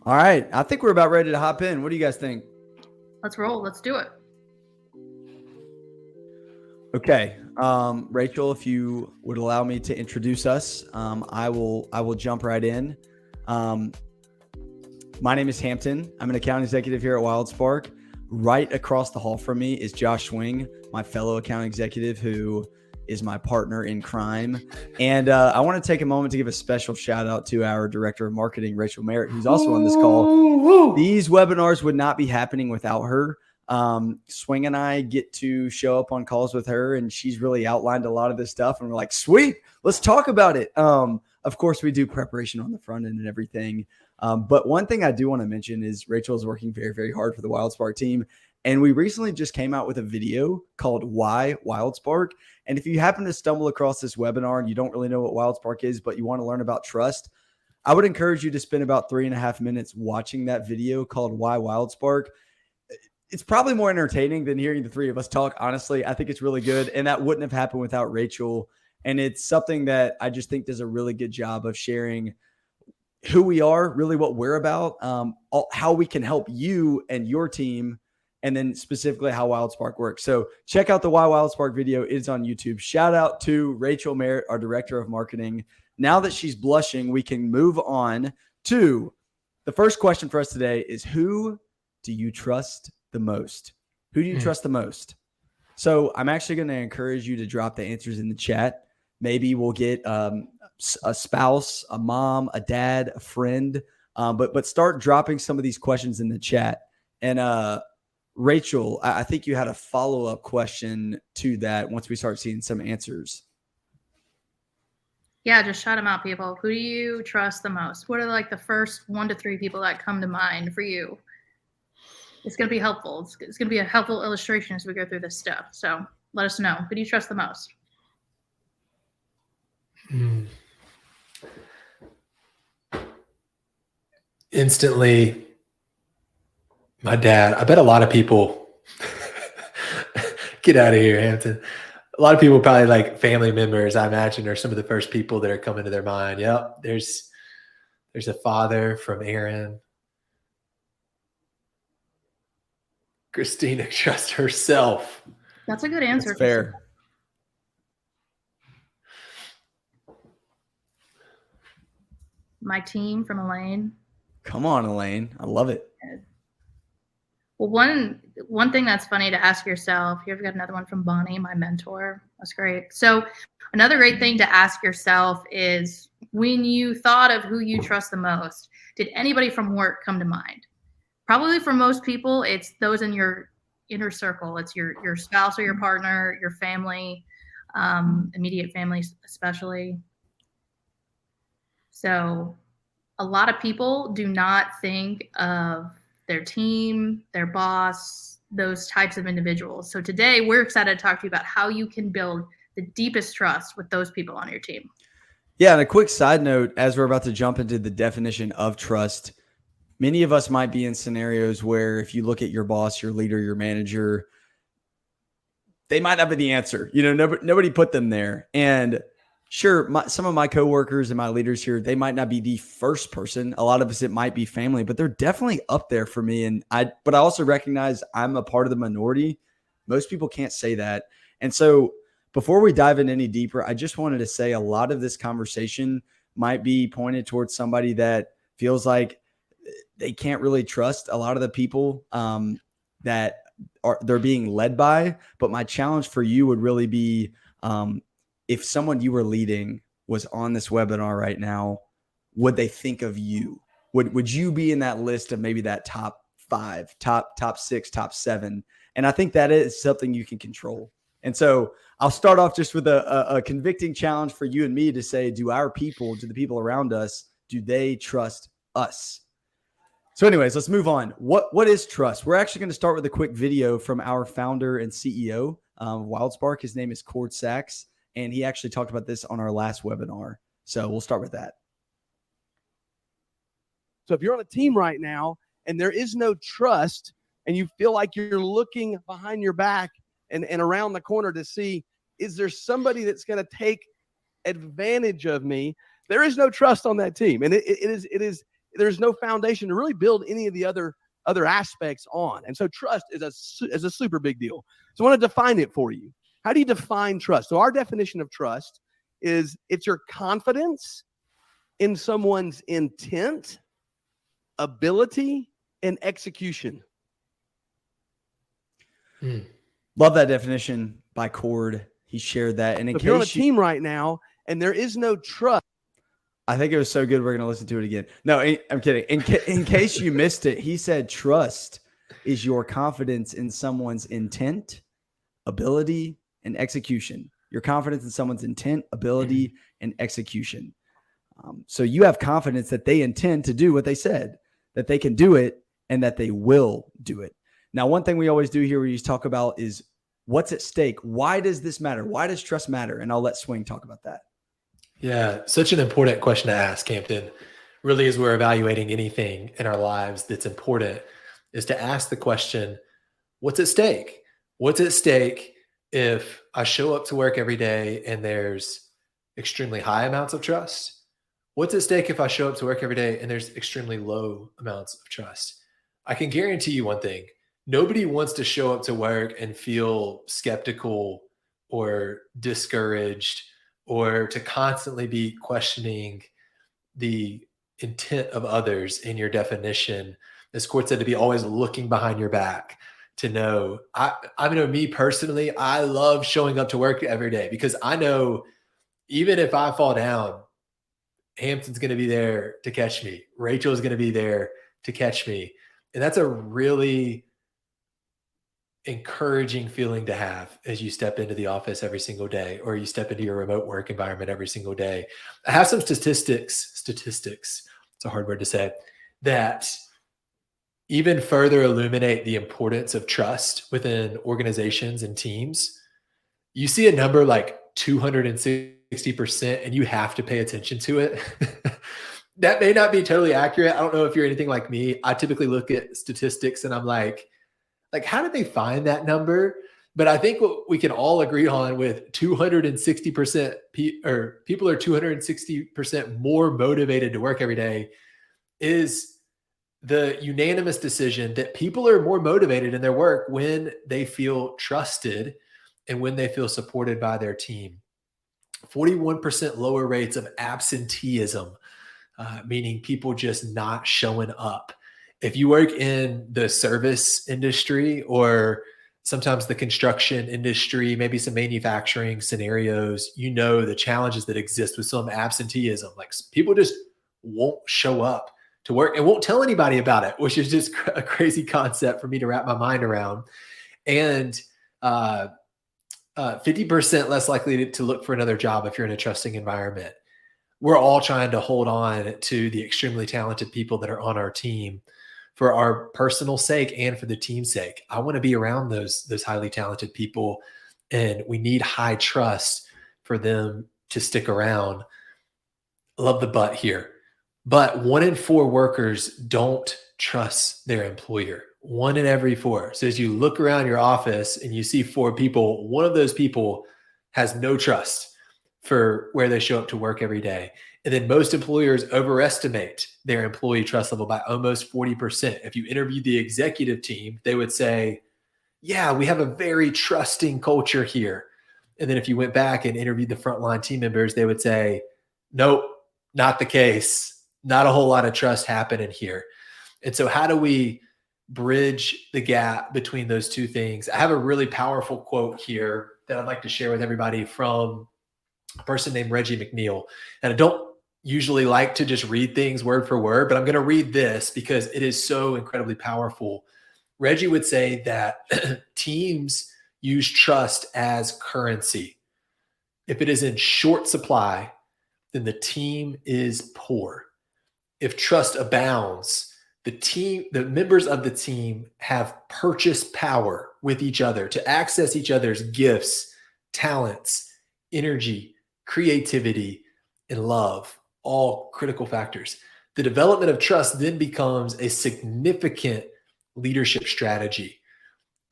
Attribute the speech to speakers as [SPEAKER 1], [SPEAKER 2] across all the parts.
[SPEAKER 1] All right. I think we're about ready to hop in. What do you guys think?
[SPEAKER 2] Let's roll. Let's do it.
[SPEAKER 1] Okay. Rachel, if you would allow me to introduce us, I will jump right in. My name is Hampton. I'm an account executive here at WildSpark. Right across the hall from me is Josh Swing, my fellow account executive who is my partner in crime. And I want to take a moment to give a special shout out to our director of marketing, Rachel Merritt, who's also on this call. These webinars would not be happening without her. Swing and I get to show up on calls with her, and she's really outlined a lot of this stuff. And we're like, sweet, let's talk about it. Of course, we do preparation on the front end and everything. But one thing I do want to mention is Rachel is working very, very hard for the WildSpark team. And we recently just came out with a video called Why WildSpark. And if you happen to stumble across this webinar and you don't really know what WildSpark is, but you want to learn about trust, I would encourage you to spend about 3.5 minutes watching that video called Why WildSpark. It's probably more entertaining than hearing the three of us talk. Honestly, I think it's really good. And that wouldn't have happened without Rachel. And it's something that I just think does a really good job of sharing who we are, really what we're about, how we can help you and your team, and then specifically how WildSpark works. So check out the Why WildSpark video. It's on YouTube. Shout out to Rachel Merritt, our director of marketing. Now that she's blushing, we can move on to the first question for us today is, who do you trust the most? Who do you trust the most? So I'm actually going to encourage you to drop the answers in the chat. Maybe we'll get a spouse, a mom, a dad, a friend, but start dropping some of these questions in the chat. And Rachel, I think you had a follow-up question to that once we start seeing some answers.
[SPEAKER 2] Yeah, just shout them out, people. Who do you trust the most? What are like the first 1 to 3 people that come to mind for you? It's going to be helpful. It's going to be a helpful illustration as we go through this stuff. So let us know. Who do you trust the most?
[SPEAKER 3] Instantly, my dad. I bet a lot of people get out of here, Hampton. A lot of people probably like family members, I imagine, are some of the first people that are coming to their mind. Yep, there's a father from Aaron. Christina trusts herself.
[SPEAKER 2] That's a good answer.
[SPEAKER 1] That's fair.
[SPEAKER 2] My team from Elaine.
[SPEAKER 1] Come on, Elaine. I love it.
[SPEAKER 2] Well, one thing that's funny to ask yourself, here we've got another one from Bonnie, my mentor. That's great. So another great thing to ask yourself is, when you thought of who you trust the most, did anybody from work come to mind? Probably for most people, it's those in your inner circle. It's your spouse or your partner, your family, immediate family especially. So a lot of people do not think of their team, their boss, those types of individuals. So today we're excited to talk to you about how you can build the deepest trust with those people on your team.
[SPEAKER 1] Yeah, and a quick side note, as we're about to jump into the definition of trust, many of us might be in scenarios where if you look at your boss, your leader, your manager, they might not be the answer. You know, nobody put them there. And sure, some of my coworkers and my leaders here, they might not be the first person. A lot of us, it might be family, but they're definitely up there for me. But I also recognize I'm a part of the minority. Most people can't say that. And so before we dive in any deeper, I just wanted to say a lot of this conversation might be pointed towards somebody that feels like they can't really trust a lot of the people that they're being led by. But my challenge for you would really be, if someone you were leading was on this webinar right now, would they think of you? Would you be in that list of maybe that top 5, top 6, top 7? And I think that is something you can control. And so I'll start off just with a convicting challenge for you and me to say, do the people around us, do they trust us? So anyways, let's move on. What is trust? We're actually going to start with a quick video from our founder and CEO of WildSpark. His name is Cord Sachs, and he actually talked about this on our last webinar. So we'll start with that.
[SPEAKER 4] So if you're on a team right now and there is no trust and you feel like you're looking behind your back and around the corner to see, is there somebody that's going to take advantage of me? There is no trust on that team. And it is there's no foundation to really build any of the other aspects on. And so trust is a super big deal. So I want to define it for you. How do you define trust? So our definition of trust is it's your confidence in someone's intent, ability, and execution.
[SPEAKER 1] Love that definition by Cord. He shared that. And in
[SPEAKER 4] if you're on a
[SPEAKER 1] case
[SPEAKER 4] team right now and there is no trust,
[SPEAKER 1] I think it was so good we're going to listen to it again. No, I'm kidding. In case you missed it, he said trust is your confidence in someone's intent, ability, and execution. Your confidence in someone's intent, ability, and execution. So you have confidence that they intend to do what they said, that they can do it, and that they will do it. Now, one thing we always do here we talk about is what's at stake. Why does this matter? Why does trust matter? And I'll let Swing talk about that.
[SPEAKER 3] Yeah, such an important question to ask, Hampton. Really, as we're evaluating anything in our lives that's important, is to ask the question, what's at stake? What's at stake if I show up to work every day and there's extremely high amounts of trust? What's at stake if I show up to work every day and there's extremely low amounts of trust? I can guarantee you one thing. Nobody wants to show up to work and feel skeptical or discouraged or to constantly be questioning the intent of others in your definition. As Court said, to be always looking behind your back to know. I know me personally, I love showing up to work every day because I know even if I fall down, Hampton's going to be there to catch me. Rachel's going to be there to catch me. And that's a really encouraging feeling to have as you step into the office every single day, or you step into your remote work environment every single day. I have some statistics, it's a hard word to say, that even further illuminate the importance of trust within organizations and teams. You see a number like 260%, and you have to pay attention to it. That may not be totally accurate. I don't know if you're anything like me. I typically look at statistics and I'm like, how did they find that number? But I think what we can all agree on with 260% or people are 260% more motivated to work every day is the unanimous decision that people are more motivated in their work when they feel trusted and when they feel supported by their team. 41% lower rates of absenteeism, meaning people just not showing up. If you work in the service industry or sometimes the construction industry, maybe some manufacturing scenarios, you know the challenges that exist with some absenteeism. Like people just won't show up to work and won't tell anybody about it, which is just a crazy concept for me to wrap my mind around. And 50% less likely to look for another job if you're in a trusting environment. We're all trying to hold on to the extremely talented people that are on our team for our personal sake and for the team's sake. I want to be around those highly talented people, and we need high trust for them to stick around. I love the but here. But 1 in 4 workers don't trust their employer. 1 in every 4. So as you look around your office and you see 4 people, one of those people has no trust for where they show up to work every day. And then most employers overestimate their employee trust level by almost 40%. If you interview the executive team, they would say, yeah, we have a very trusting culture here. And then if you went back and interviewed the frontline team members, they would say, nope, not the case. Not a whole lot of trust happening here. And so how do we bridge the gap between those two things? I have a really powerful quote here that I'd like to share with everybody from a person named Reggie McNeil. And I don't usually like to just read things word for word, but I'm going to read this because it is so incredibly powerful. Reggie would say that teams use trust as currency. If it is in short supply, then the team is poor. If trust abounds, the members of the team have purchase power with each other to access each other's gifts, talents, energy, creativity, and love, all critical factors. The development of trust then becomes a significant leadership strategy.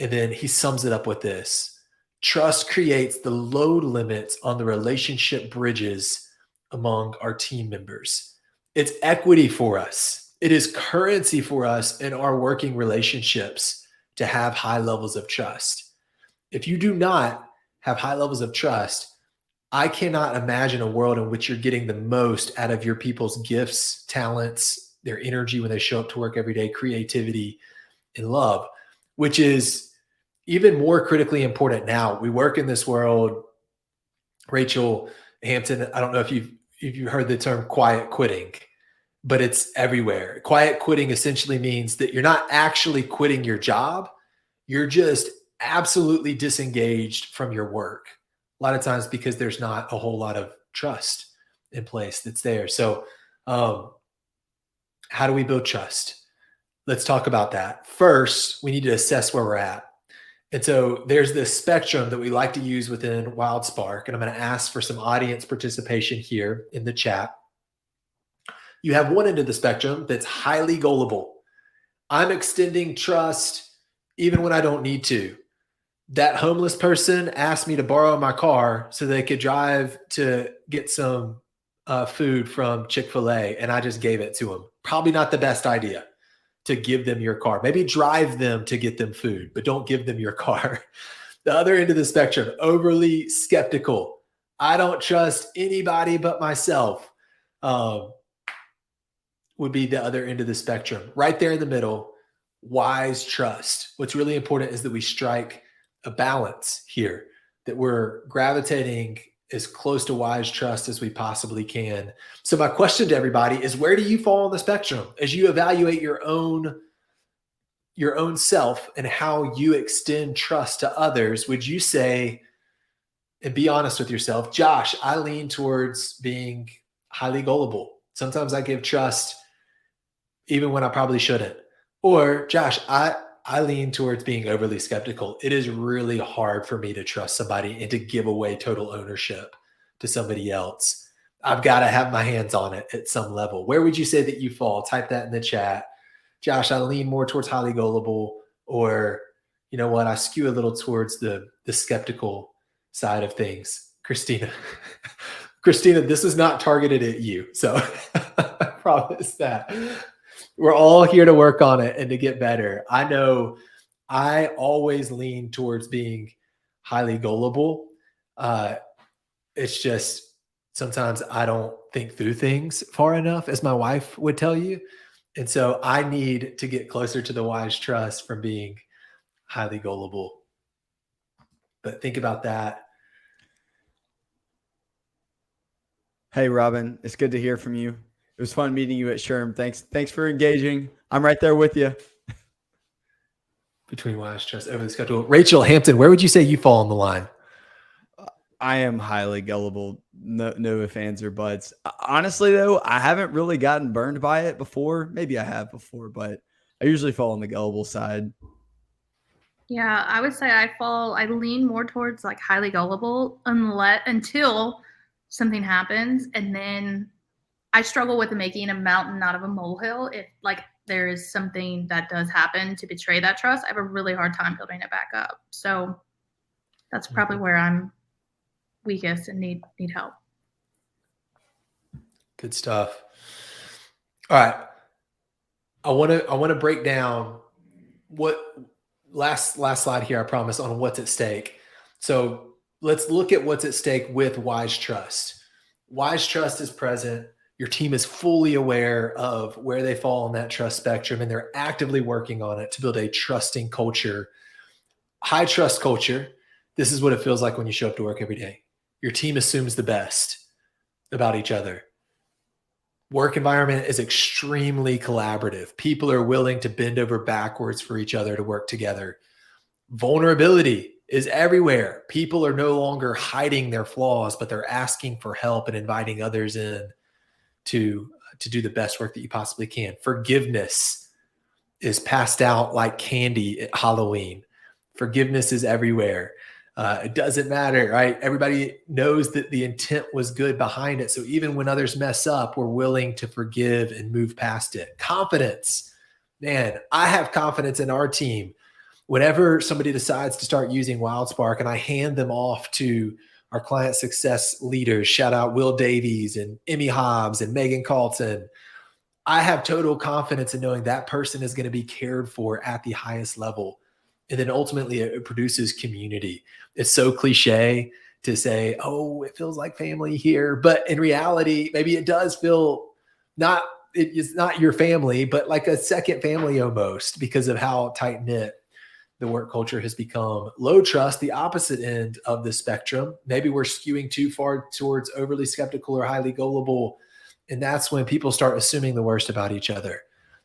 [SPEAKER 3] And then he sums it up with this: trust creates the load limits on the relationship bridges among our team members. It's equity for us. It is currency for us in our working relationships to have high levels of trust. If you do not have high levels of trust, I cannot imagine a world in which you're getting the most out of your people's gifts, talents, their energy when they show up to work every day, creativity, and love, which is even more critically important now. We work in this world. Rachel Hampton, I don't know if you've heard the term quiet quitting, but it's everywhere. Quiet quitting essentially means that you're not actually quitting your job. You're just absolutely disengaged from your work. A lot of times because there's not a whole lot of trust in place that's there. So how do we build trust? Let's talk about that. First, we need to assess where we're at. And so there's this spectrum that we like to use within WildSpark, and I'm going to ask for some audience participation here in the chat. You have one end of the spectrum that's highly gullible. I'm extending trust even when I don't need to. That homeless person asked me to borrow my car so they could drive to get some food from Chick-fil-A, and I just gave it to them. Probably not the best idea to give them your car. Maybe drive them to get them food, but don't give them your car. The other end of the spectrum, overly skeptical. I don't trust anybody but myself, would be the other end of the spectrum. Right there in the middle, wise trust. What's really important is that we strike a balance here, that we're gravitating as close to wise trust as we possibly can. So my question to everybody is, where do you fall on the spectrum as you evaluate your own self and how you extend trust to others? Would you say, and be honest with yourself, Josh, I lean towards being highly gullible. Sometimes I give trust even when I probably shouldn't. Or Josh, I lean towards being overly skeptical. It is really hard for me to trust somebody and to give away total ownership to somebody else. I've got to have my hands on it at some level. Where would you say that you fall? Type that in the chat. Josh, I lean more towards highly gullible, or you know what? I skew a little towards the skeptical side of things. Christina, this is not targeted at you. So I promise that. We're all here to work on it and to get better. I know I always lean towards being highly gullible. It's just sometimes I don't think through things far enough, as my wife would tell you. And so I need to get closer to the wise trust from being highly gullible. But think about that.
[SPEAKER 1] Hey, Robin, it's good to hear from you. It was fun meeting you at Sherm. Thanks for engaging. I'm right there with you.
[SPEAKER 3] Between wise trust over the schedule. Rachel Hampton, where would you say you fall on the line?
[SPEAKER 1] I am highly gullible. No ifs, ands, or buts. Honestly, though, I haven't really gotten burned by it before. Maybe I have before, but I usually fall on the gullible side.
[SPEAKER 2] Yeah, I would say I lean more towards like highly gullible until something happens, and then I struggle with making a mountain out of a molehill. If like there is something that does happen to betray that trust, I have a really hard time building it back up. So that's probably where I'm weakest and need help.
[SPEAKER 3] Good stuff. All right. I want to break down what last slide here, I promise, on what's at stake. So let's look at what's at stake with wise trust. Wise trust is present. Your team is fully aware of where they fall on that trust spectrum, and they're actively working on it to build a trusting culture. High trust culture. This is what it feels like when you show up to work every day. Your team assumes the best about each other. Work environment is extremely collaborative. People are willing to bend over backwards for each other to work together. Vulnerability is everywhere. People are no longer hiding their flaws, but they're asking for help and inviting others in to do the best work that you possibly can. Forgiveness is passed out like candy at Halloween. Forgiveness is everywhere. It doesn't matter, right? Everybody knows that the intent was good behind it. So even when others mess up, we're willing to forgive and move past it. Confidence. Man, I have confidence in our team. Whenever somebody decides to start using WildSpark and I hand them off to our client success leaders, shout out Will Davies and Emmy Hobbs and Megan Carlton, I have total confidence in knowing that person is going to be cared for at the highest level. And then ultimately it produces community. It's so cliche to say, oh, it feels like family here. But in reality, maybe it does feel it's not your family, but like a second family almost, because of how tight knit the work culture has become. Low trust, the opposite end of the spectrum. Maybe we're skewing too far towards overly skeptical or highly gullible. And that's when people start assuming the worst about each other.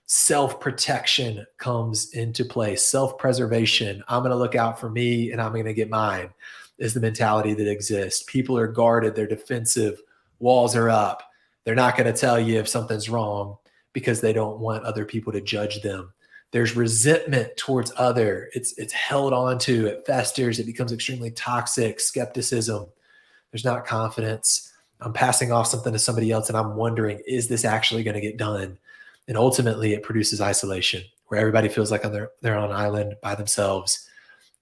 [SPEAKER 3] Self-protection comes into play. Self-preservation. I'm going to look out for me and I'm going to get mine is the mentality that exists. People are guarded. They're defensive. Walls are up. They're not going to tell you if something's wrong because they don't want other people to judge them. There's resentment towards other. It's held on to. It festers. It becomes extremely toxic. Skepticism. There's not confidence. I'm passing off something to somebody else and I'm wondering, is this actually going to get done? And ultimately it produces isolation where everybody feels like they're on an island by themselves.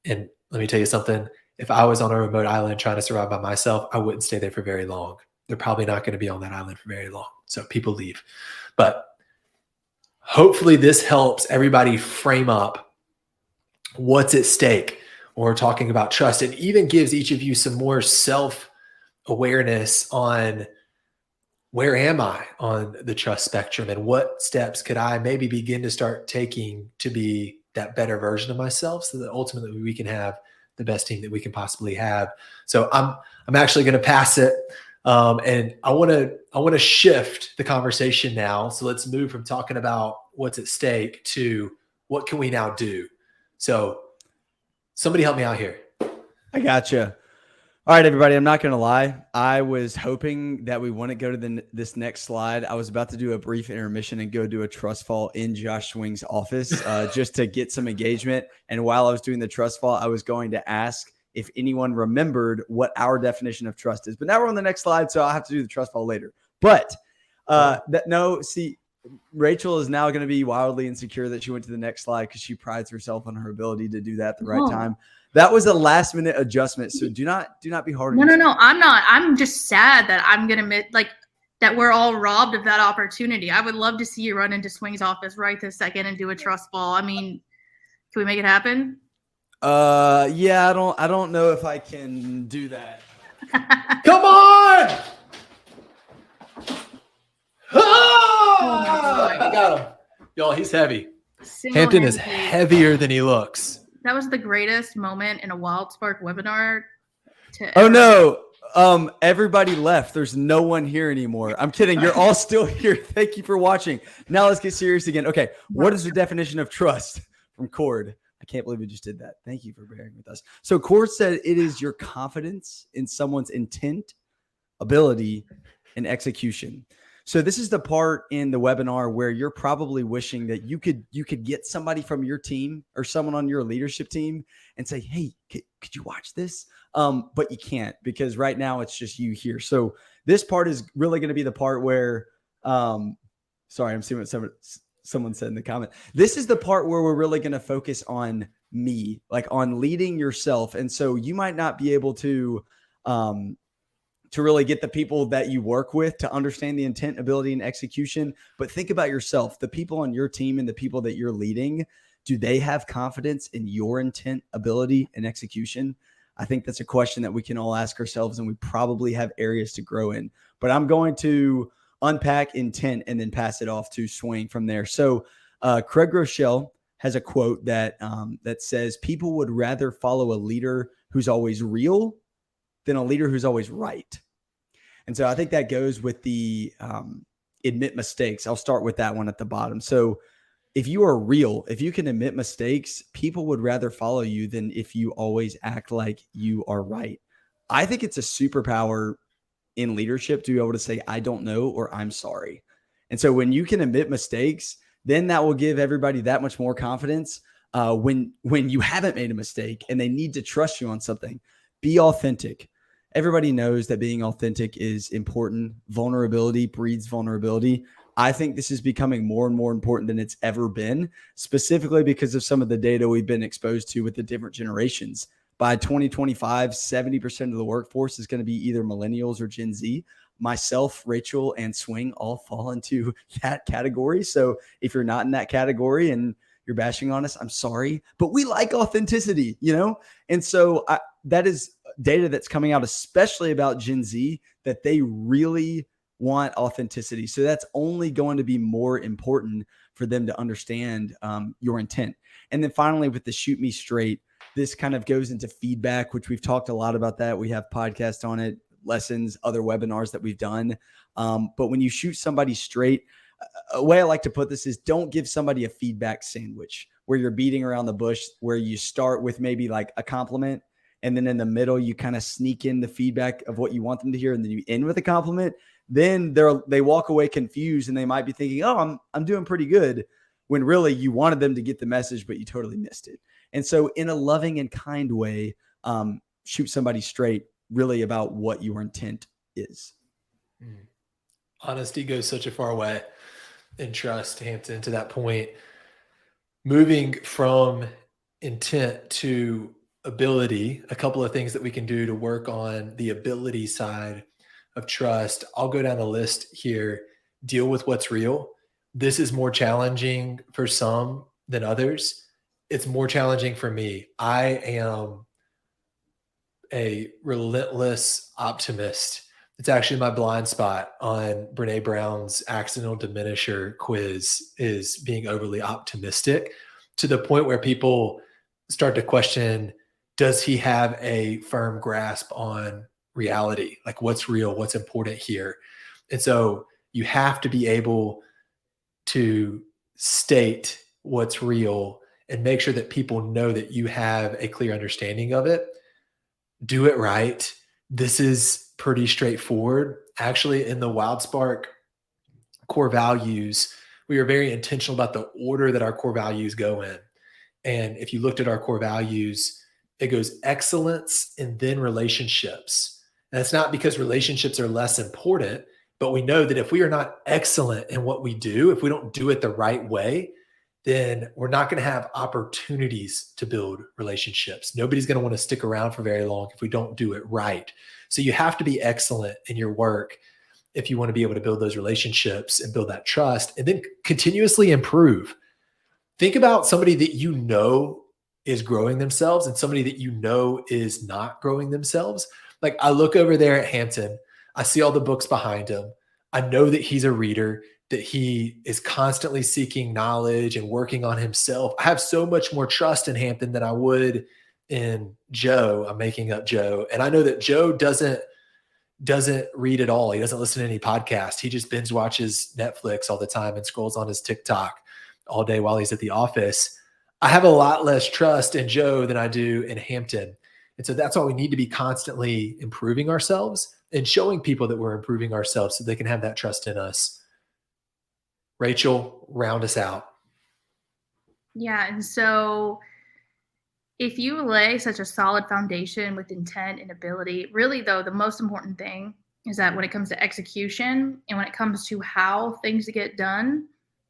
[SPEAKER 3] And let me tell you something. If I was on a remote island trying to survive by myself, I wouldn't stay there for very long. They're probably not going to be on that island for very long. So people leave. But hopefully this helps everybody frame up what's at stake when we're talking about trust. It even gives each of you some more self-awareness on where am I on the trust spectrum and what steps could I maybe begin to start taking to be that better version of myself so that ultimately we can have the best team that we can possibly have. So I'm actually going to pass it. And I want to shift the conversation now. So let's move from talking about what's at stake to what can we now do? So somebody help me out here.
[SPEAKER 1] I gotcha. All right, everybody. I'm not going to lie. I was hoping that we wouldn't go to this next slide. I was about to do a brief intermission and go do a trust fall in Josh Swing's office just to get some engagement. And while I was doing the trust fall, I was going to ask if anyone remembered what our definition of trust is. But now we're on the next slide, so I'll have to do the trust fall later. But Rachel is now going to be wildly insecure that she went to the next slide because she prides herself on her ability to do that at the right time. That was a last minute adjustment. So do not be hard on yourself.
[SPEAKER 2] No, I'm not. I'm just sad that I'm going to that we're all robbed of that opportunity. I would love to see you run into Swing's office right this second and do a trust fall. I mean, can we make it happen?
[SPEAKER 1] Yeah, I don't know if I can do that.
[SPEAKER 3] Come on! I got him. Y'all, he's heavy. Hampton is heavier than he looks.
[SPEAKER 2] That was the greatest moment in a Wild Spark webinar.
[SPEAKER 1] No. Everybody left. There's no one here anymore. I'm kidding. You're all still here. Thank you for watching. Now let's get serious again. Okay. What is the definition of trust from Cord? I can't believe we just did that. Thank you for bearing with us. So Cord said it is your confidence in someone's intent, ability, and execution. So this is the part in the webinar where you're probably wishing that you could get somebody from your team or someone on your leadership team and say, hey, could you watch this? But you can't because right now it's just you here. So this part is really going to be the part where, sorry, I'm seeing what someone said in the comment. This is the part where we're really going to focus on me, like on leading yourself. And so you might not be able to really get the people that you work with to understand the intent, ability, and execution. But think about yourself, the people on your team and the people that you're leading. Do they have confidence in your intent, ability, and execution? I think that's a question that we can all ask ourselves, and we probably have areas to grow in. But I'm going to unpack intent and then pass it off to Swing from there. So Craig Rochelle has a quote that says, people would rather follow a leader who's always real than a leader who's always right. And so I think that goes with the admit mistakes. I'll start with that one at the bottom. So if you are real, if you can admit mistakes, people would rather follow you than if you always act like you are right. I think it's a superpower in leadership to be able to say, I don't know, or I'm sorry. And so when you can admit mistakes, then that will give everybody that much more confidence when you haven't made a mistake and they need to trust you on something. Be authentic. Everybody knows that being authentic is important. Vulnerability breeds vulnerability. I think this is becoming more and more important than it's ever been, specifically because of some of the data we've been exposed to with the different generations. By 2025, 70% of the workforce is going to be either millennials or Gen Z. myself, Rachel, and Swing all fall into that category. So if you're not in that category and you're bashing on us, I'm sorry, but we like authenticity, And so that is data that's coming out, especially about Gen Z, that they really want authenticity. So that's only going to be more important for them to understand your intent. And then finally, with the shoot me straight, this kind of goes into feedback, which we've talked a lot about that. We have podcasts on it, lessons, other webinars that we've done. But when you shoot somebody straight, a way I like to put this is don't give somebody a feedback sandwich where you're beating around the bush, where you start with maybe like a compliment, and then in the middle, you kind of sneak in the feedback of what you want them to hear, and then you end with a compliment. Then they walk away confused, and they might be thinking, oh, I'm doing pretty good, when really you wanted them to get the message, but you totally missed it. And so in a loving and kind way, shoot somebody straight, really about what your intent is.
[SPEAKER 3] Honesty goes such a far way in trust, Hampton, to that point. Moving from intent to ability, a couple of things that we can do to work on the ability side of trust. I'll go down the list here. Deal with what's real. This is more challenging for some than others. It's more challenging for me. I am a relentless optimist. It's actually my blind spot on Brene Brown's accidental diminisher quiz, is being overly optimistic, to the point where people start to question, does he have a firm grasp on reality? Like, what's real? What's important here? And so you have to be able to state what's real and make sure that people know that you have a clear understanding of it. Do it right. This is pretty straightforward. Actually, in the WildSpark core values, we are very intentional about the order that our core values go in. And if you looked at our core values, it goes excellence and then relationships. And it's not because relationships are less important, but we know that if we are not excellent in what we do, if we don't do it the right way, then we're not going to have opportunities to build relationships. Nobody's going to want to stick around for very long if we don't do it right. So you have to be excellent in your work if you want to be able to build those relationships and build that trust, and then continuously improve. Think about somebody that you know is growing themselves and somebody that you know is not growing themselves. Like, I look over there at Hampton, I see all the books behind him. I know that he's a reader, that he is constantly seeking knowledge and working on himself. I have so much more trust in Hampton than I would in Joe. I'm making up Joe. And I know that Joe doesn't read at all. He doesn't listen to any podcast. He just binge watches Netflix all the time and scrolls on his TikTok all day while he's at the office. I have a lot less trust in Joe than I do in Hampton. And so that's why we need to be constantly improving ourselves and showing people that we're improving ourselves so they can have that trust in us. Rachel, round us out.
[SPEAKER 2] Yeah. And so if you lay such a solid foundation with intent and ability, really, though, the most important thing is that when it comes to execution and when it comes to how things get done,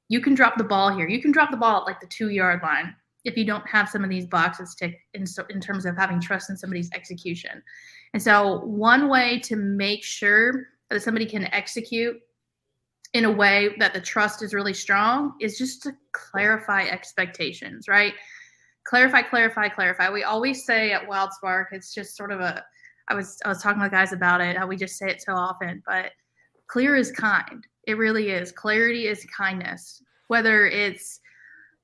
[SPEAKER 2] you can drop the ball here. You can drop the ball at like the 2-yard line if you don't have some of these boxes ticked in terms of having trust in somebody's execution. And so one way to make sure that somebody can execute in a way that the trust is really strong is just to clarify expectations, right? Clarify. We always say at WildSpark, it's just sort of I was talking with guys about it, how we just say it so often, but clear is kind. It really is. Clarity is kindness. Whether it's,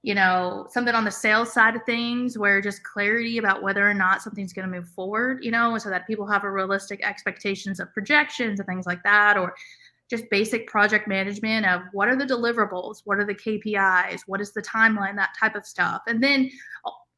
[SPEAKER 2] something on the sales side of things where just clarity about whether or not something's going to move forward, so that people have a realistic expectations of projections and things like that, or just basic project management of what are the deliverables, what are the KPIs, what is the timeline, that type of stuff. And then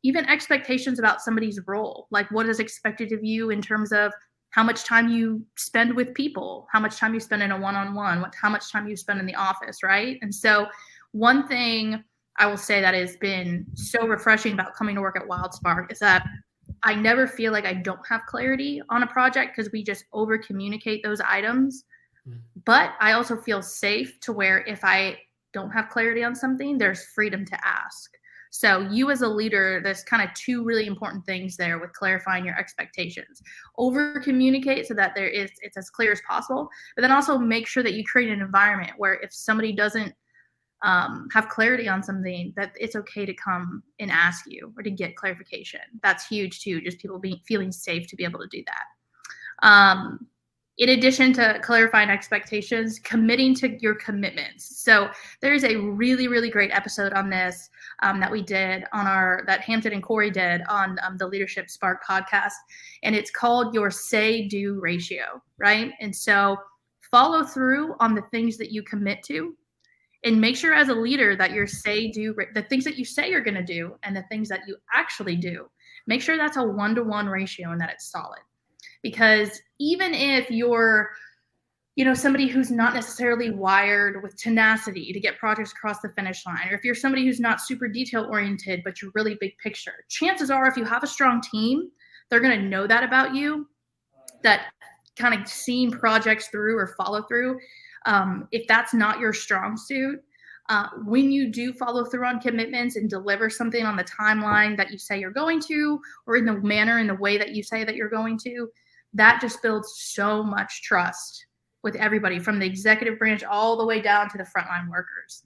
[SPEAKER 2] even expectations about somebody's role, like what is expected of you in terms of how much time you spend with people, how much time you spend in a one-on-one, how much time you spend in the office, right? And so one thing I will say that has been so refreshing about coming to work at WildSpark is that I never feel like I don't have clarity on a project because we just over communicate those items. But I also feel safe to where if I don't have clarity on something, there's freedom to ask. So you as a leader, there's kind of two really important things there with clarifying your expectations. Over communicate so that it's as clear as possible, but then also make sure that you create an environment where if somebody doesn't have clarity on something, that it's okay to come and ask you or to get clarification. That's huge too, just people feeling safe to be able to do that. In addition to clarifying expectations, committing to your commitments. So there's a really, really great episode on this that we did on that Hampton and Corey did on the Leadership Spark podcast. And it's called your say-do ratio, right? And so follow through on the things that you commit to, and make sure as a leader that your the things that you say you're going to do and the things that you actually do, make sure that's a 1-to-1 ratio and that it's solid. Because even if you're, somebody who's not necessarily wired with tenacity to get projects across the finish line, or if you're somebody who's not super detail oriented, but you're really big picture, chances are if you have a strong team, they're going to know that about you, that kind of seeing projects through or follow through. If that's not your strong suit, when you do follow through on commitments and deliver something on the timeline that you say you're going to, or in the way that you say that you're going to, that just builds so much trust with everybody from the executive branch all the way down to the frontline workers.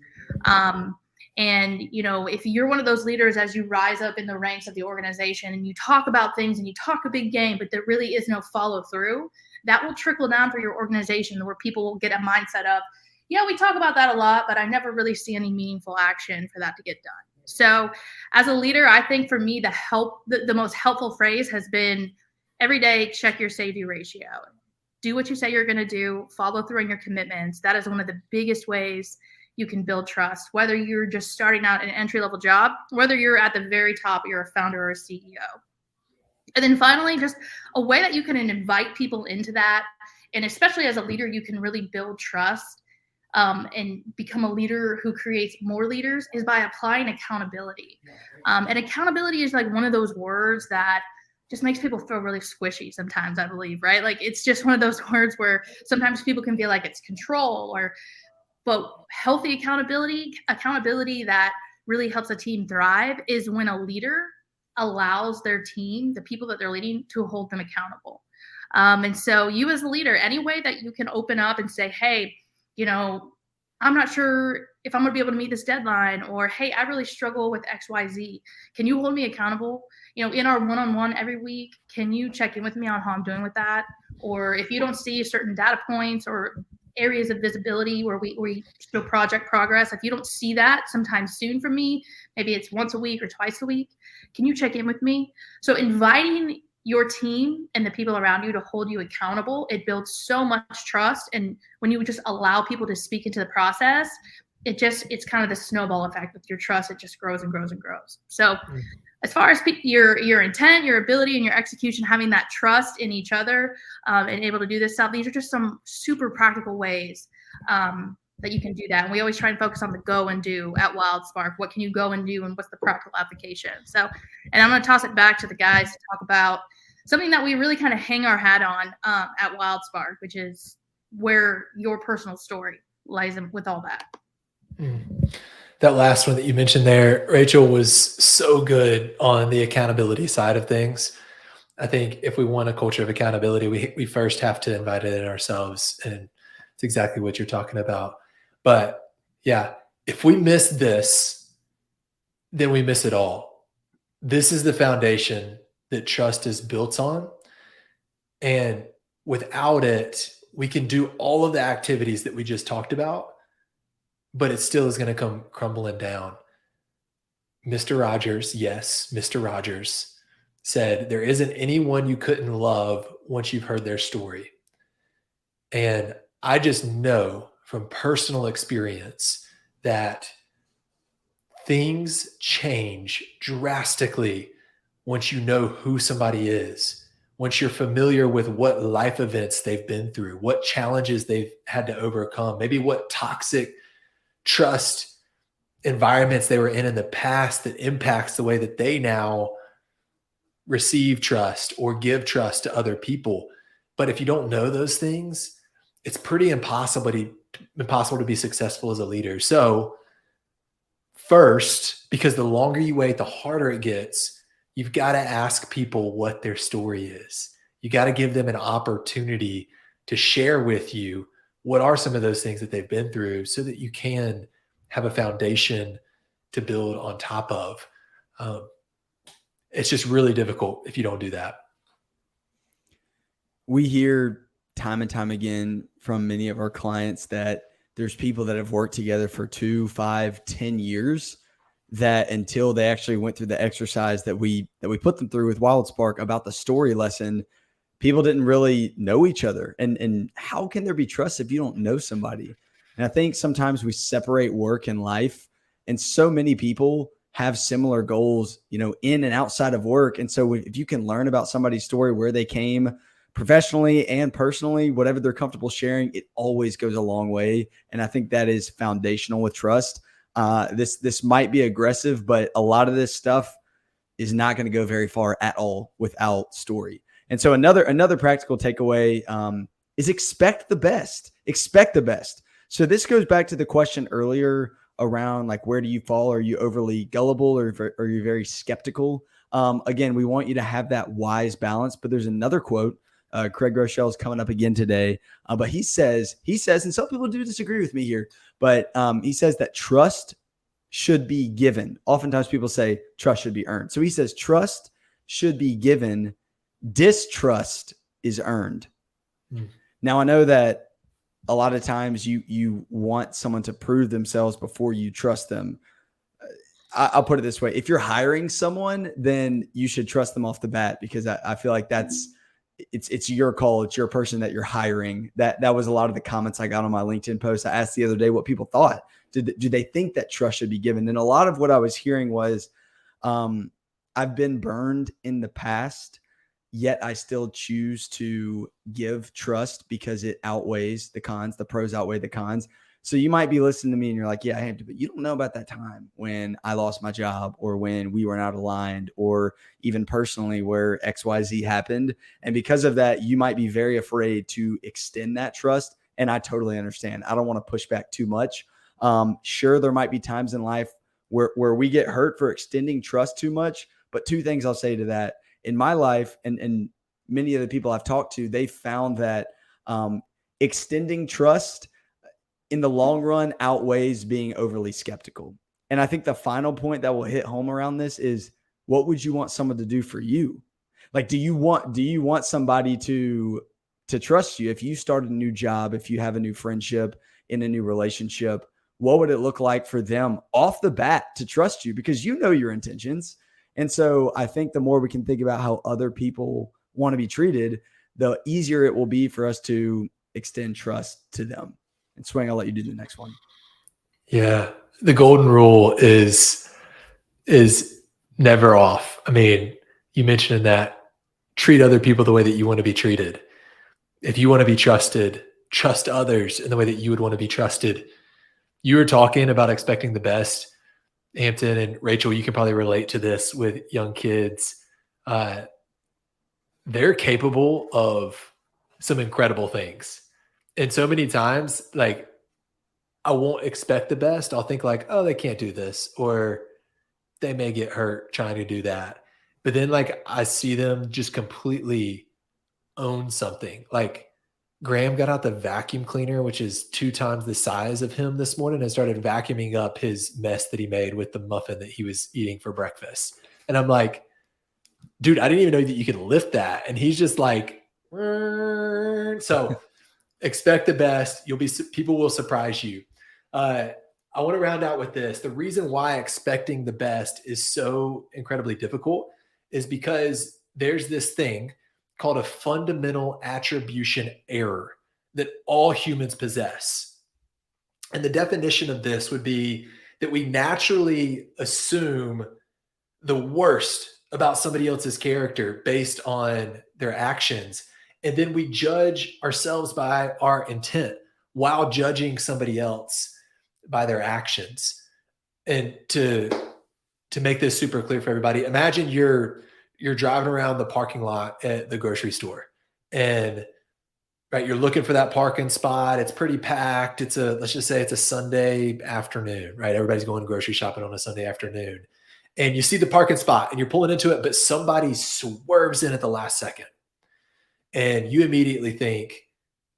[SPEAKER 2] And, if you're one of those leaders as you rise up in the ranks of the organization and you talk about things and you talk a big game, but there really is no follow through, that will trickle down for your organization where people will get a mindset of, yeah, we talk about that a lot, but I never really see any meaningful action for that to get done. So as a leader, I think for me, the most helpful phrase has been every day, check your say-do ratio. Do what you say you're going to do, follow through on your commitments. That is one of the biggest ways you can build trust, whether you're just starting out an entry-level job, whether you're at the very top, you're a founder or a CEO. And then finally, just a way that you can invite people into that, and especially as a leader, you can really build trust and become a leader who creates more leaders, is by applying accountability. And accountability is like one of those words that just makes people feel really squishy sometimes, I believe, right? Like it's just one of those words where sometimes people can feel like it's control, but healthy accountability that really helps a team thrive is when a leader allows their team, the people that they're leading, to hold them accountable. And so you as a leader, any way that you can open up and say, hey, I'm not sure if I'm going to be able to meet this deadline, or, hey, I really struggle with XYZ. Can you hold me accountable? In our one-on-one every week, can you check in with me on how I'm doing with that? Or if you don't see certain data points or areas of visibility where we show project progress, if you don't see that sometime soon from me, maybe it's once a week or twice a week, can you check in with me? So inviting your team and the people around you to hold you accountable, it builds so much trust. And when you just allow people to speak into the process, it's kind of the snowball effect with your trust. It just grows and grows and grows. So as far as your intent, your ability, and your execution, having that trust in each other and able to do this stuff, these are just some super practical ways that you can do that. And we always try and focus on the go and do at WildSpark. What can you go and do, and what's the practical application? So, and I'm going to toss it back to the guys to talk about something that we really kind of hang our hat on at WildSpark, which is where your personal story lies in with all that.
[SPEAKER 3] That last one that you mentioned there, Rachel, was so good on the accountability side of things. I think if we want a culture of accountability, we first have to invite it in ourselves. And it's exactly what you're talking about. But yeah, if we miss this, then we miss it all. This is the foundation that trust is built on. And without it, we can do all of the activities that we just talked about, but it still is going to come crumbling down. Mr. Rogers, yes, Mr. Rogers said, there isn't anyone you couldn't love once you've heard their story. And I just know from personal experience that things change drastically once you know who somebody is, once you're familiar with what life events they've been through, what challenges they've had to overcome, maybe what toxic trust environments they were in the past that impacts the way that they now receive trust or give trust to other people. But if you don't know those things, it's pretty impossible to be successful as a leader. So first, because the longer you wait, the harder it gets, you've got to ask people what their story is. You got to give them an opportunity to share with you what are some of those things that they've been through so that you can have a foundation to build on top of. It's just really difficult if you don't do that.
[SPEAKER 1] We hear time and time again from many of our clients that there's people that have worked together for 2, 5, 10 years that until they actually went through the exercise that we put them through with WildSpark about the story lesson, people didn't really know each other. And how can there be trust if you don't know somebody? And I think sometimes we separate work and life, and so many people have similar goals, in and outside of work. And so if you can learn about somebody's story, where they came professionally and personally, whatever they're comfortable sharing, it always goes a long way. And I think that is foundational with trust. This might be aggressive, but a lot of this stuff is not going to go very far at all without story. And so another practical takeaway is expect the best. Expect the best. So this goes back to the question earlier around like, where do you fall? Are you overly gullible or are you very skeptical? Again, we want you to have that wise balance. But there's another quote. Craig Rochelle is coming up again today, but he says, and some people do disagree with me here, but he says that trust should be given. Oftentimes people say trust should be earned. So he says trust should be given. Distrust is earned. Now I know that a lot of times you want someone to prove themselves before you trust them. I'll put it this way. If you're hiring someone, then you should trust them off the bat, because I feel like it's your call. It's your person that you're hiring. That was a lot of the comments I got on my LinkedIn post. I asked the other day what people thought. Do they think that trust should be given? And a lot of what I was hearing was, I've been burned in the past, yet I still choose to give trust because it outweighs the cons. The pros outweigh the cons. So you might be listening to me and you're like, yeah, I have to, but you don't know about that time when I lost my job, or when we were not aligned, or even personally where XYZ happened. And because of that, you might be very afraid to extend that trust. And I totally understand. I don't want to push back too much. Sure, there might be times in life where we get hurt for extending trust too much. But two things I'll say to that. In my life, and many of the people I've talked to, they found that extending trust in the long run outweighs being overly skeptical. And I think the final point that will hit home around this is, what would you want someone to do for you? Like, do you want somebody to trust you? If you start a new job, if you have a new friendship, in a new relationship, what would it look like for them off the bat to trust you? Because you know your intentions. And so I think the more we can think about how other people want to be treated, the easier it will be for us to extend trust to them. And Swing, I'll let you do the next one.
[SPEAKER 3] Yeah. The golden rule is never off. I mean, you mentioned that treat other people the way that you want to be treated. If you want to be trusted, trust others in the way that you would want to be trusted. You were talking about expecting the best. Hampton and Rachel, you can probably relate to this with young kids. They're capable of some incredible things. And so many times, like, I won't expect the best. I'll think like, oh, they can't do this, or they may get hurt trying to do that. But then, like, I see them just completely own something. Like, Graham got out the vacuum cleaner, which is 2 times the size of him, this morning, and started vacuuming up his mess that he made with the muffin that he was eating for breakfast. And I'm like, dude, I didn't even know that you could lift that. And he's just like, so expect the best. People will surprise you. I want to round out with this. The reason why expecting the best is so incredibly difficult is because there's this thing called a fundamental attribution error that all humans possess. And the definition of this would be that we naturally assume the worst about somebody else's character based on their actions. And then we judge ourselves by our intent while judging somebody else by their actions. And to make this super clear for everybody, imagine you're driving around the parking lot at the grocery store, and right? You're looking for that parking spot. It's pretty packed. Let's just say it's a Sunday afternoon, right? Everybody's going grocery shopping on a Sunday afternoon. And you see the parking spot and you're pulling into it, but somebody swerves in at the last second. And you immediately think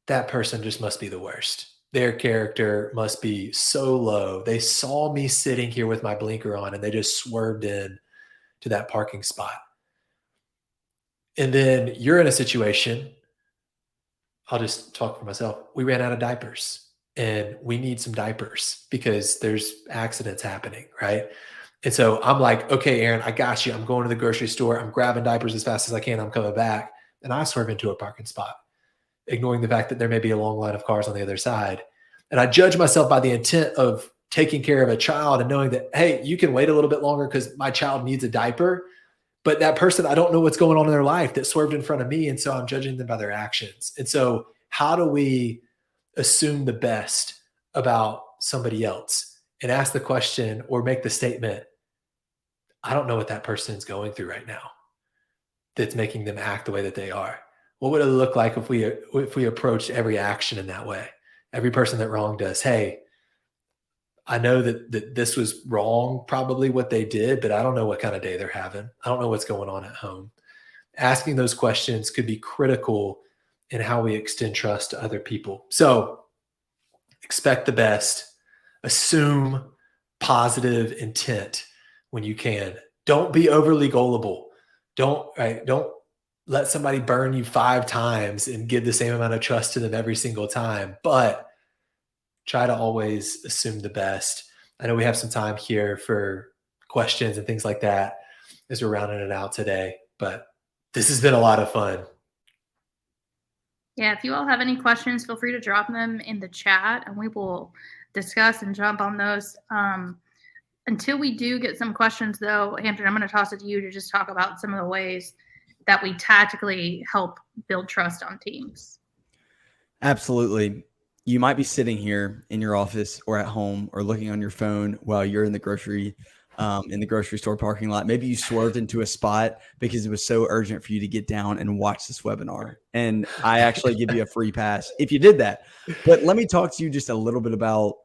[SPEAKER 3] that person just must be the worst. Their character must be so low. They saw me sitting here with my blinker on and they just swerved in to that parking spot. And then you're in a situation, I'll just talk for myself. We ran out of diapers and we need some diapers because there's accidents happening, right? And so I'm like, okay, Aaron, I got you. I'm going to the grocery store. I'm grabbing diapers as fast as I can. I'm coming back. And I swerve into a parking spot, ignoring the fact that there may be a long line of cars on the other side. And I judge myself by the intent of taking care of a child and knowing that, hey, you can wait a little bit longer because my child needs a diaper. But that person, I don't know what's going on in their life that swerved in front of me. And so I'm judging them by their actions. And so how do we assume the best about somebody else and ask the question or make the statement, I don't know what that person is going through right now that's making them act the way that they are. What would it look like if we approached every action in that way? Every person that wronged us, hey, I know that this was wrong, probably what they did, but I don't know what kind of day they're having. I don't know what's going on at home. Asking those questions could be critical in how we extend trust to other people. So expect the best, assume positive intent when you can. Don't be overly gullible. Don't let somebody burn you 5 times and give the same amount of trust to them every single time, but try to always assume the best. I know we have some time here for questions and things like that as we're rounding it out today, but this has been a lot of fun.
[SPEAKER 2] Yeah, if you all have any questions, feel free to drop them in the chat and we will discuss and jump on those. Until we do get some questions, though, Hampton, I'm going to toss it to you to just talk about some of the ways that we tactically help build trust on teams.
[SPEAKER 1] Absolutely. You might be sitting here in your office or at home or looking on your phone while you're in the grocery store parking lot. Maybe you swerved into a spot because it was so urgent for you to get down and watch this webinar. And I actually give you a free pass if you did that. But let me talk to you just a little bit about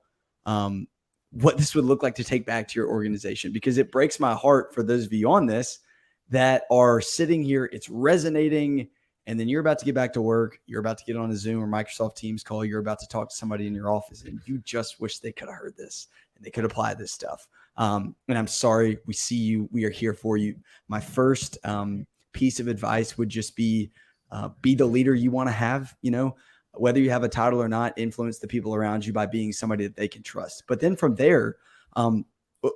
[SPEAKER 1] what this would look like to take back to your organization, because it breaks my heart for those of you on this that are sitting here, it's resonating, and then you're about to get back to work, you're about to get on a Zoom or Microsoft Teams call, you're about to talk to somebody in your office, and you just wish they could have heard this and they could apply this stuff. And I'm sorry, we see you, we are here for you. My first piece of advice would just be the leader you want to have, whether you have a title or not, influence the people around you by being somebody that they can trust. But then from there,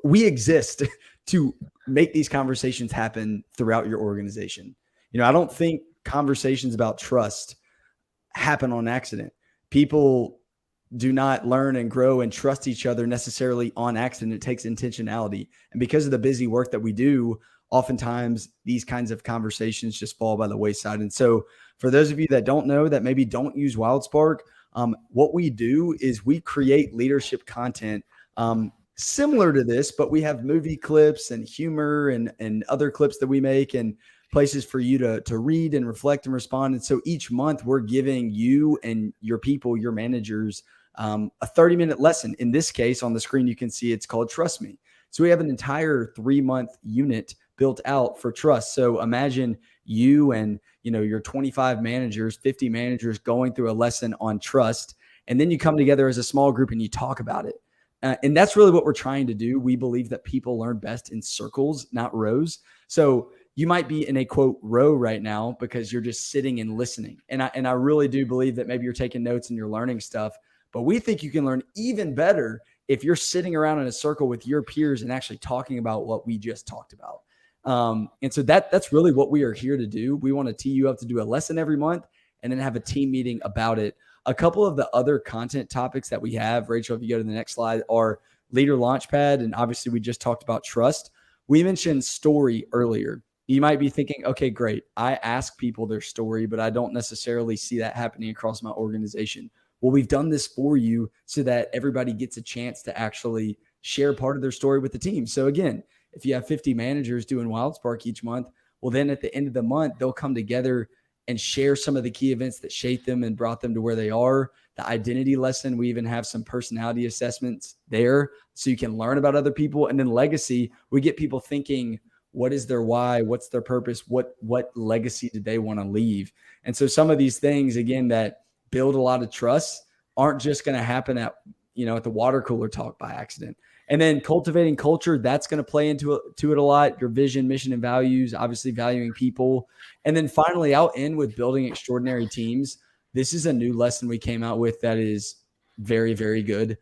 [SPEAKER 1] we exist to make these conversations happen throughout your organization. I don't think conversations about trust happen on accident. People do not learn and grow and trust each other necessarily on accident. It takes intentionality. And because of the busy work that we do, oftentimes these kinds of conversations just fall by the wayside. And so for those of you that don't know, that maybe don't use WildSpark, what we do is we create leadership content similar to this, but we have movie clips and humor and other clips that we make and places for you to read and reflect and respond. And so each month we're giving you and your people, your managers, a 30-minute lesson. In this case, on the screen, you can see it's called Trust Me. So we have an entire 3-month unit built out for trust. So imagine you and your 25 managers, 50 managers going through a lesson on trust. And then you come together as a small group and you talk about it. And that's really what we're trying to do. We believe that people learn best in circles, not rows. So you might be in a quote row right now because you're just sitting and listening. And I really do believe that maybe you're taking notes and you're learning stuff, but we think you can learn even better if you're sitting around in a circle with your peers and actually talking about what we just talked about. And so that's really what we are here to do. We want to tee you up to do a lesson every month and then have a team meeting about it. A couple of the other content topics that we have, Rachel, if you go to the next slide, are Leader Launchpad. And obviously we just talked about trust. We mentioned story earlier. You might be thinking, okay, great. I ask people their story, but I don't necessarily see that happening across my organization. Well, we've done this for you so that everybody gets a chance to actually share part of their story with the team. So again, if you have 50 managers doing WildSpark each month, well, then at the end of the month, they'll come together and share some of the key events that shaped them and brought them to where they are. The identity lesson, we even have some personality assessments there so you can learn about other people. And then legacy, we get people thinking, what is their why? What's their purpose? What legacy did they want to leave? And so some of these things, again, that build a lot of trust aren't just going to happen at the water cooler talk by accident. And then cultivating culture, that's going to play into it a lot. Your vision, mission, and values, obviously valuing people. And then finally, I'll end with building extraordinary teams. This is a new lesson we came out with that is very, very good.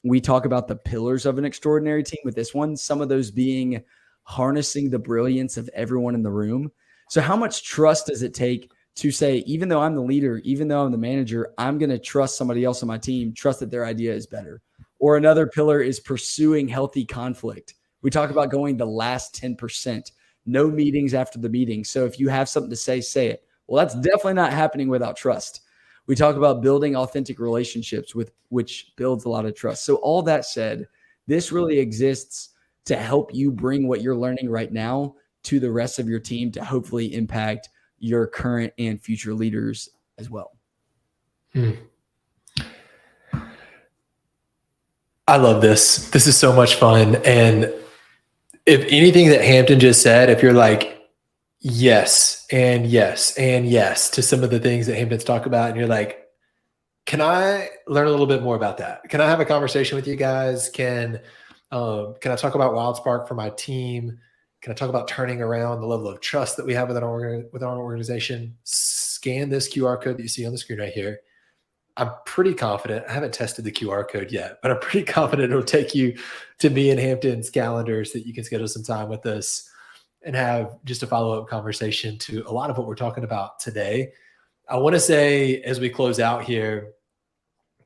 [SPEAKER 1] We talk about the pillars of an extraordinary team with this one, some of those being harnessing the brilliance of everyone in the room. So how much trust does it take to say, even though I'm the leader, even though I'm the manager, I'm going to trust somebody else on my team, trust that their idea is better? Or another pillar is pursuing healthy conflict. We talk about going the last 10%, no meetings after the meeting. So if you have something to say it. Well, that's definitely not happening without trust. We talk about building authentic relationships which builds a lot of trust. So all that said, this really exists to help you bring what you're learning right now to the rest of your team to hopefully impact your current and future leaders as well.
[SPEAKER 3] I love this. This is so much fun. And if anything that Hampton just said, if you're like, yes, and yes, and yes, to some of the things that Hampton's talked about, and you're like, can I learn a little bit more about that? Can I have a conversation with you guys? Can I talk about WildSpark for my team? Can I talk about turning around the level of trust that we have with our organization? Scan this QR code that you see on the screen right here. I'm pretty confident. I haven't tested the QR code yet, but I'm pretty confident it'll take you to me and Hampton's calendars that you can schedule some time with us and have just a follow-up conversation to a lot of what we're talking about today. I want to say, as we close out here,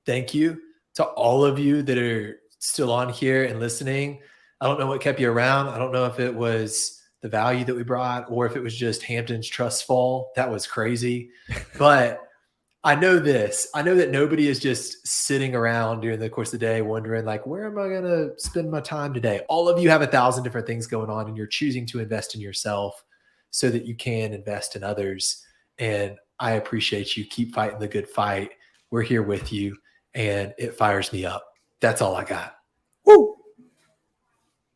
[SPEAKER 3] thank you to all of you that are still on here and listening. I don't know what kept you around. I don't know if it was the value that we brought or if it was just Hampton's trust fall. That was crazy. But I know this. I know that nobody is just sitting around during the course of the day wondering, like, where am I going to spend my time today? All of you have 1,000 different things going on, and you're choosing to invest in yourself so that you can invest in others. And I appreciate you. Keep fighting the good fight. We're here with you, and it fires me up. That's all I got.
[SPEAKER 1] Woo!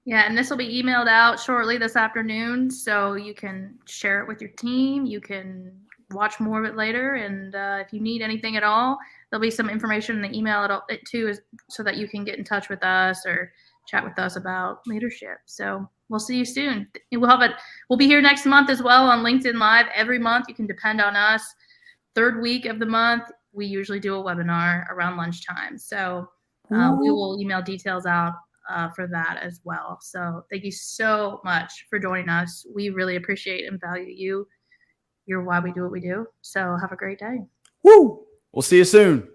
[SPEAKER 2] Yeah, and this will be emailed out shortly this afternoon, so you can share it with your team. You can watch more of it later, and if you need anything at all, there'll be some information in the email it too, so that you can get in touch with us or chat with us about leadership. So we'll see you soon. We'll be here next month as well on LinkedIn Live every month. You can depend on us. Third week of the month, we usually do a webinar around lunchtime. So we will email details out for that as well. So thank you so much for joining us. We really appreciate and value you. You're why we do what we do. So have a great day.
[SPEAKER 1] Woo! We'll see you soon.